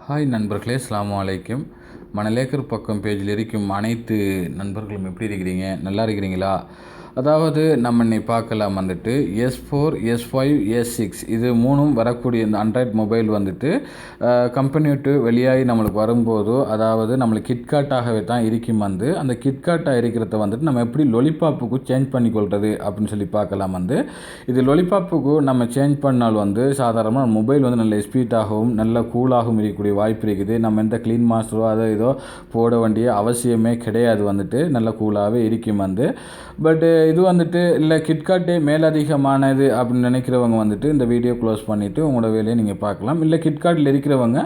Hi நண்பர்களே, அஸ்ஸலாமு அலைக்கும். மணலேக்கர் பக்கம் பேஜில் இருக்கும் அனைத்து நண்பர்களும் எப்படி இருக்கிறீங்க? நல்லா இருக்கிறீங்களா? அதாவது நம்ம இன்னைக்கு பார்க்கலாம் வந்துட்டு S4, S5, S6 இது மூணும் வரக்கூடிய இந்த ஆண்ட்ராய்ட் மொபைல் வந்துட்டு கம்பெனி விட்டு வெளியாகி நம்மளுக்கு வரும்போது, அதாவது நம்மளுக்கு கிட்காட்டாகவே தான் இருக்கும். அந்த கிட்காட்டாக இருக்கிறத வந்துட்டு நம்ம எப்படி லொலிபாப்புக்கு சேஞ்ச் பண்ணிக்கொள்வது அப்படின்னு சொல்லி பார்க்கலாம். இது லொலிபாப்புக்கு நம்ம சேஞ்ச் பண்ணால் சாதாரணமாக மொபைல் நல்ல ஸ்பீடாகவும் நல்ல கூலாகவும் இருக்கக்கூடிய வாய்ப்பு இருக்குது. நம்ம எந்த க்ளீன் மாஸ்டரோ அதை ஏதோ போட வேண்டிய அவசியமே கிடையாது. நல்ல கூலாகவே இருக்கும். பட் இது இல்லை கிட்காட்டே மேலதிகமானது அப்படின்னு நினைக்கிறவங்க இந்த வீடியோ க்ளோஸ் பண்ணிவிட்டு உங்களோட வேலையை நீங்கள் பார்க்கலாம். இல்லை கிட்காட்டில் இருக்கிறவங்க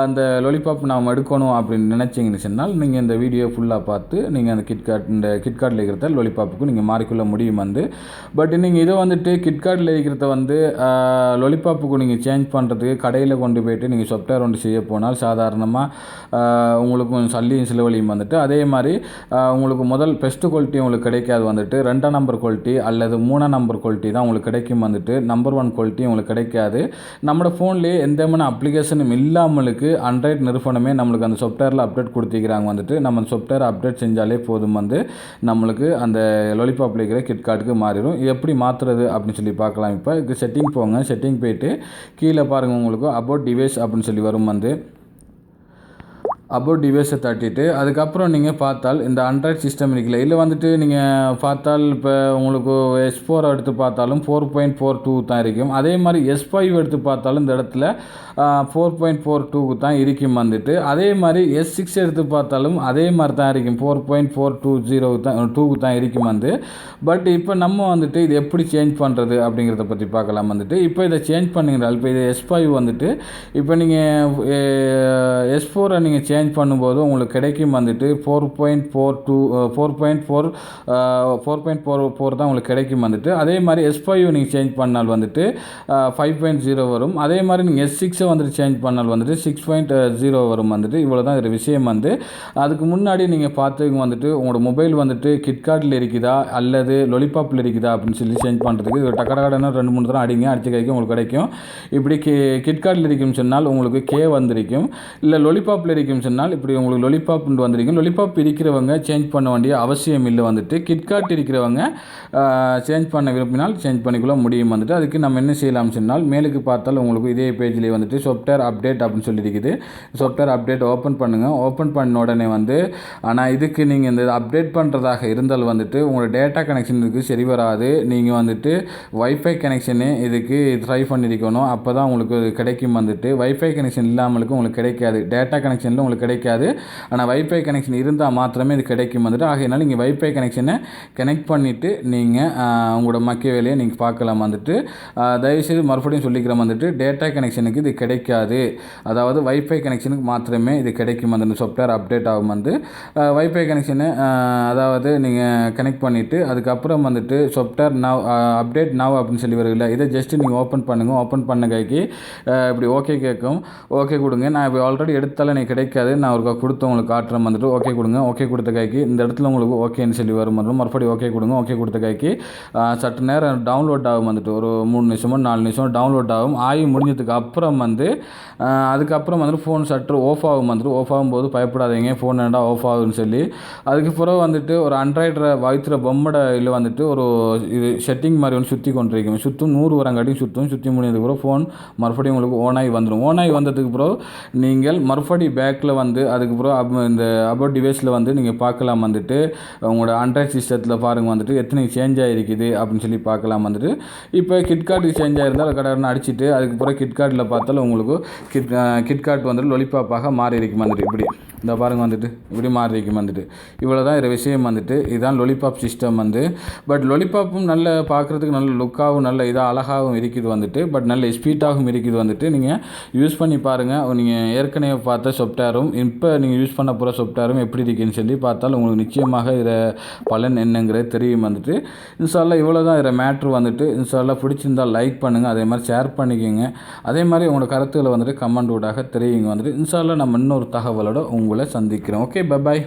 அந்த லொலிபாப் நாம் எடுக்கணும் அப்படின்னு நினச்சிங்கன்னு சொன்னால் நீங்கள் இந்த வீடியோ ஃபுல்லாக பார்த்து நீங்கள் அந்த இந்த கிட்காட்டில் இருக்கிறத லொலிபாப்புக்கு நீங்கள் மாறிக்கொள்ள முடியும். பட் நீங்கள் இதை கிட்காட்டில் இருக்கிறத லொலிபாப்புக்கு நீங்கள் சேஞ்ச் பண்ணுறதுக்கு கடையில் கொண்டு போய்ட்டு நீங்கள் சாஃப்ட்வேர் ஒன்று செய்ய போனால் சாதாரணமாக உங்களுக்கு சல்லியும் செலவழியும். அதே மாதிரி உங்களுக்கு முதல் பெஸ்ட்டு குவாலிட்டி உங்களுக்கு கிடைக்காது. 2ஆம் நம்பர் குவாலிட்டி அல்லது 3ஆம் நம்பர் குவாலிட்டி தான் உங்களுக்கு கிடைக்கும். நம்பர் 1 குவாலிட்டி உங்களுக்கு கிடைக்காது. நம்மளோட ஃபோன்லேயே எந்த விதமான அப்ளிகேஷனும் இல்லாமலுக்கு ஆண்ட்ராய்ட் நிறுவனமே நம்மளுக்கு அந்த சாஃப்ட்வேரில் அப்டேட் கொடுத்துக்கிறாங்க. நம்ம அந்த சாஃப்ட்வேர் அப்டேட் செஞ்சாலே போதும். நம்மளுக்கு அந்த லொலிபாப்பில் இருக்கிற கிட்காட்டுக்கு மாறிடும். இது எப்படி மாற்றுறது அப்படின்னு சொல்லி பார்க்கலாம். இப்போ செட்டிங் போங்க. செட்டிங் போயிட்டு கீழே பாருங்கள், உங்களுக்கு அபவுட் டிவைஸ் அப்படின்னு சொல்லி வரும். அபவுட் டிவைஸை தட்டிட்டு அதுக்கப்புறம் நீங்கள் பார்த்தால் இந்த ஆண்ட்ராய்ட் சிஸ்டம் இருக்குல்ல, இதில் நீங்கள் பார்த்தால் இப்போ உங்களுக்கு S4 எடுத்து பார்த்தாலும் 4.42 தான் இருக்கும். அதே மாதிரி S5 எடுத்து பார்த்தாலும் இந்த இடத்துல 4.42 தான் இருக்கும். அதே மாதிரி S6 எடுத்து பார்த்தாலும் அதே மாதிரி தான் இருக்கும். 4.420 தான் இருக்கும். பட் இப்போ நம்ம இது எப்படி சேஞ்ச் பண்ணுறது அப்படிங்கிறத பற்றி பார்க்கலாம். இப்போ இதை சேஞ்ச் பண்ணுங்கிறால் இப்போ இது S5 இப்போ நீங்கள் S4 நீங்கள் சேஞ்ச் பண்ணும்போது உங்களுக்கு கிடைக்கும் 4.44 தான் உங்களுக்கு கிடைக்கும். அதே மாதிரி S5 நீங்கள் சேஞ்ச் பண்ணால் 5.0 வரும். அதே மாதிரி நீங்கள் S6 சேஞ்ச் பண்ணால் 6.0 வரும். இவ்வளோ தான் இது விஷயம். அதுக்கு முன்னாடி நீங்கள் பார்த்துக்கு உங்களோட மொபைல் கிட்காட்டில் இருக்குதா அல்லது லொலிபாப்பில் இருக்குதா அப்படின்னு சொல்லி சேஞ்ச் பண்ணுறதுக்கு டக்கடன்னு 2-3 தரம் அடிங்க. அடிச்ச கைக்கு உங்களுக்கு கிடைக்கும். இப்படி கிட்காட்டில் இருக்குன்னு சொன்னால் உங்களுக்கு K வந்திருக்கும். இல்லை லொலிபாப்பில் இருக்குன்னு சொன்னால் இப்படி உங்களுக்கு லொலிபாப் வந்திருக்கும். லொலிபாப் இருக்கிறவங்க சேஞ்ச் பண்ண வேண்டிய அவசியம் இல்லை. கிட்காட் இருக்கிறவங்க சேஞ்ச் பண்ண விரும்பினால் சேஞ்ச் பண்ணிக்கொள்ள முடியும். அதுக்கு நம்ம என்ன செய்யலாம் சொன்னால் மேலுக்கு பார்த்தால் உங்களுக்கு இதே பேஜில் சாஃப்ட்வேர் அப்டேட் அப்படின்னு சொல்லி இருக்குது. சாஃப்ட்வேர் அப்டேட் ஓப்பன் பண்ணுங்கள். ஓப்பன் பண்ண உடனே ஆனால் இதுக்கு நீங்கள் இந்த அப்டேட் பண்ணுறதாக இருந்தால் உங்களோட டேட்டா கனெக்ஷனுக்கு சரி வராது. நீங்கள் வைஃபை கனெக்ஷனு இதுக்கு ட்ரை பண்ணியிருக்கணும். அப்போ தான் உங்களுக்கு கிடைக்கும். வைஃபை கனெக்ஷன் இல்லாமலுக்கு உங்களுக்கு கிடைக்காது. டேட்டா கனெக்ஷனில் உங்களுக்கு கிடைக்காது. ஆனால் வைஃபை கனெக்ஷன் இருந்தால் மாத்திரமே இது கிடைக்கும். ஆகையினால நீங்கள் வைஃபை கனெக்ஷனை கனெக்ட் பண்ணிவிட்டு நீங்கள் உங்களோட மக்கிய வேலையை நீங்கள் பார்க்கலாம். தயவுசெய்து மறுபடியும் சொல்லிக்கிறோம். டேட்டா கனெக்ஷனுக்கு இது கிடைக்காது. அதாவது வைஃபை கனெக்ஷனுக்கு மாத்திரமே இது கிடைக்கும். அந்த சாஃப்ட்வேர் அப்டேட் ஆகும். வைஃபை கனெக்ஷனை அதாவது நீங்கள் கனெக்ட் பண்ணிவிட்டு அதுக்கப்புறம் சாஃப்ட்வேர் நவ் அப்டேட் நவ் அப்படின்னு சொல்லி வருகில்ல, இதை ஜஸ்ட்டு நீங்கள் ஓப்பன் பண்ணுங்கள். ஓப்பன் பண்ண கைக்கு இப்படி ஓகே கேட்கும். ஓகே கொடுங்க. நான் இப்போ ஆல்ரெடி எடுத்தாலும் எனக்கு கிடைக்காது. நான் ஒரு கொடுத்து உங்களுக்கு காட்டுறேன். ஓகே கொடுங்க. ஓகே கொடுத்த கைக்கு இந்த இடத்துல உங்களுக்கு ஓகேன்னு சொல்லி வரும். மறுபடியும் ஓகே கொடுங்க. ஓகே கொடுத்த கைக்கு சற்று நேரம் டவுன்லோட் ஆகும். ஒரு 3 நிமிஷமோ 4 நிமிஷமோ டவுன்லோட் ஆகும். ஆகி முடிஞ்சதுக்கு அப்புறம் அதுக்கப்புறம் ஃபோன் சற்று ஆஃப் ஆகும். ஆஃப் ஆகும்போது பயப்படாதீங்க, ஃபோன் ஏண்டா ஆஃப் ஆகுன்னு சொல்லி. அதுக்கப்புறம் ஒரு ஆண்ட்ராய்டில் வைத்திர பொம்மட இல்லை ஒரு இது செட்டிங் மாதிரி ஒன்று சுற்றி கொண்டிருக்கும். சுற்றும் 100 வரங்காட்டியும் சுற்றி முடிஞ்சதுக்கு ஃபோன் மறுபடியும் உங்களுக்கு ஓனாகி வந்துடும். ஓனாகி வந்ததுக்கு பிறகு நீங்கள் மறுபடியும் பேக்கில் அதுக்கப்புறம் இந்த அபவுட் டிவைஸில் நீங்கள் பார்க்கலாம். உங்களோட ஆண்ட்ராய்ட் சிஸ்டத்தில் பாருங்கள் எத்தனை சேஞ்ச் ஆகிருக்குது அப்படின்னு சொல்லி பார்க்கலாம். இப்போ கிட்காட்டுக்கு சேஞ்ச் ஆகிருந்தால் கடற்கரை அடிச்சுட்டு அதுக்கப்புறம் கிட்காட்டில் பார்த்தாலும் உங்களுக்கு கிட்காட் லொலிபாப்பாக மாறி இருக்கும். இப்படி இந்த பாருங்கள் இப்படி மாறி இருக்கும். இவ்வளோ தான் இது விஷயம். இதுதான் லொலிபாப் சிஸ்டம். பட் லொலிபாப்பும் நல்ல பார்க்குறதுக்கு நல்ல லுக்காகவும் நல்ல இதாக அழகாகவும் இருக்குது. பட் நல்ல ஸ்பீடாகவும் இருக்குது. நீங்கள் யூஸ் பண்ணி பாருங்கள். நீங்கள் ஏற்கனவே பார்த்த சாஃப்ட்வேரும் இப்போ நீங்கள் யூஸ் பண்ண போகிற சாஃப்ட்வேரும் எப்படி இருக்குன்னு சொல்லி பார்த்தால் உங்களுக்கு நிச்சயமாக இதை பலன் என்னங்கிறது தெரியும். இன்ஷால்லா இவ்வளோ தான் இதில் மேட்ரு. இன்ஷால்லா பிடிச்சிருந்தால் லைக் பண்ணுங்கள். அதே மாதிரி ஷேர் பண்ணிக்கோங்க. அதே மாதிரி உங்களோட கருத்துக்களை கமெண்ட் ஊடாக தெரியுங்க. இன்ஷால்லா நம்ம இன்னொரு தகவலோட உங்களை சந்திக்கிறோம். Okay, bye bye.